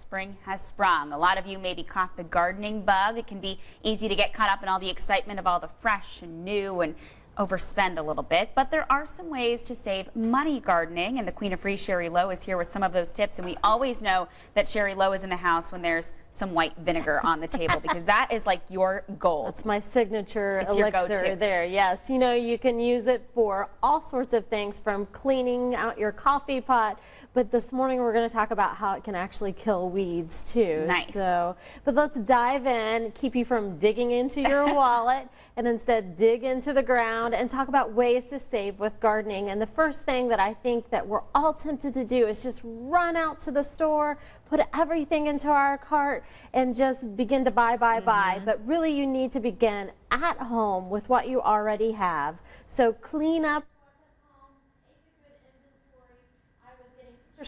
spring has sprung. A lot of you maybe caught the gardening bug. It can be easy to get caught up in all the excitement of all the fresh and new and overspend a little bit, but there are some ways to save money gardening, and the Queen of Free, Sherry Lowe, is here with some of those tips. And we always know that Sherry Lowe is in the house when there's some white vinegar on the table, because that is like your gold. That's my signature It's your elixir go-to. there. Yes, you know, you can use it for all sorts of things, from cleaning out your coffee pot, but this morning we're going to talk about how it can actually kill weeds too. Nice. So, but let's dive in, keep you from digging into your wallet, and instead dig into the ground and talk about ways to save with gardening. And the first thing that I think that we're all tempted to do is just run out to the store, put everything into our cart, and just begin to buy. But really you need to begin at home with what you already have. So clean up.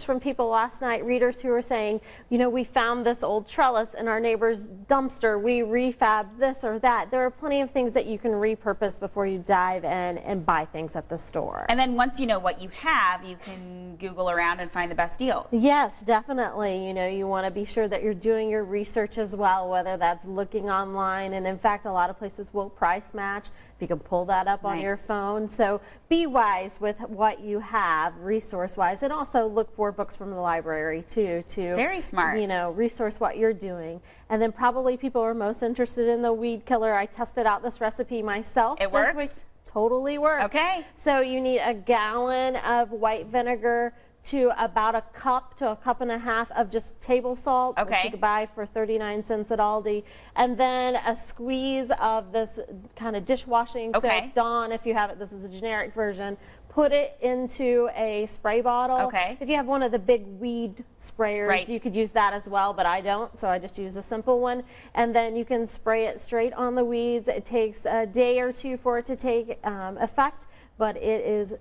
From people last night, readers who were saying, you know, we found this old trellis in our neighbor's dumpster, we refabbed this or that. There are plenty of things that you can repurpose before you dive in and buy things at the store. And then once you know what you have, you can Google around and find the best deals. Yes, definitely. You know, you want to be sure that you're doing your research as well, whether that's looking online, and in fact a lot of places will price match. You can pull that up on your phone. So be wise with what you have resource wise, and also look for books from the library too, to Very smart. You know, resource what you're doing. And then probably people are most interested in the weed killer. I tested out this recipe myself. It works? This week. Totally works. Okay. So you need a gallon of white vinegar to about a cup to a cup and a half of just table salt, which you could buy for 39 cents at Aldi, and then a squeeze of this kind of dishwashing soap, Dawn, if you have it. This is a generic version. Put it into a spray bottle. If you have one of the big weed sprayers, you could use that as well, but I don't, so I just use a simple one. And then you can spray it straight on the weeds. It takes a day or two for it to take effect, but it is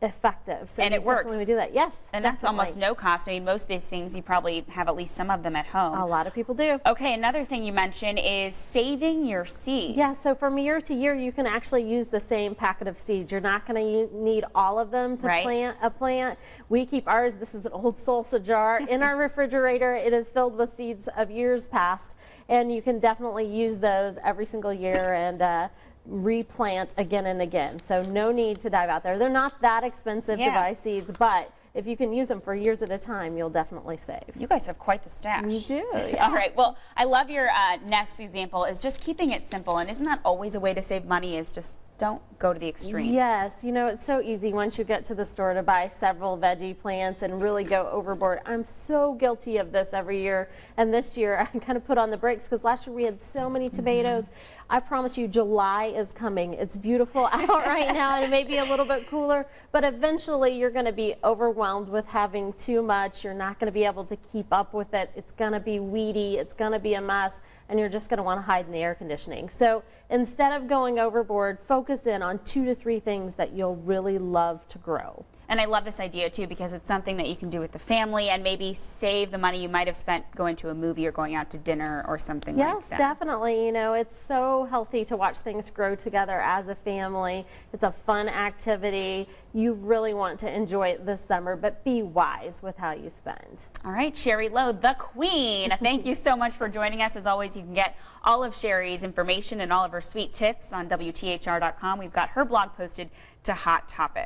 effective. So and it works. We do that. Yes, and that's almost no cost. I mean, most of these things you probably have at least some of them at home. A lot of people do. Okay, another thing you mentioned is saving your seeds. Yeah, so from year to year you can actually use the same packet of seeds. You're not going to need all of them to plant a plant. We keep ours, this is an old salsa jar, in our refrigerator. It is filled with seeds of years past, and you can definitely use those every single year and replant again and again. So no need to dive out there. They're not that expensive to buy seeds, but if you can use them for years at a time, you'll definitely save. You guys have quite the stash. We do. All right. Well, I love your next example is just keeping it simple. And isn't that always a way to save money, is just don't go to the extreme? Yes. You know, it's so easy once you get to the store to buy several veggie plants and really go overboard. I'm so guilty of this every year. And this year I kind of put on the brakes because last year we had so many tomatoes. I promise you, July is coming. It's beautiful out right now, and it may be a little bit cooler, but eventually you're going to be overwhelmed with having too much. You're not going to be able to keep up with it. It's going to be weedy. It's going to be a mess, and you're just going to want to hide in the air conditioning. So instead of going overboard, focus in on 2 to 3 things that you'll really love to grow. And I love this idea too, because it's something that you can do with the family and maybe save the money you might have spent going to a movie or going out to dinner or something like that. Yes, definitely. You know, it's so healthy to watch things grow together as a family. It's a fun activity. You really want to enjoy it this summer, but be wise with how you spend. All right, Sherry Lowe, the Queen. Thank you so much for joining us. As always, you can get all of Sherry's information and all of her sweet tips on WTHR.com. We've got her blog posted to Hot Topic.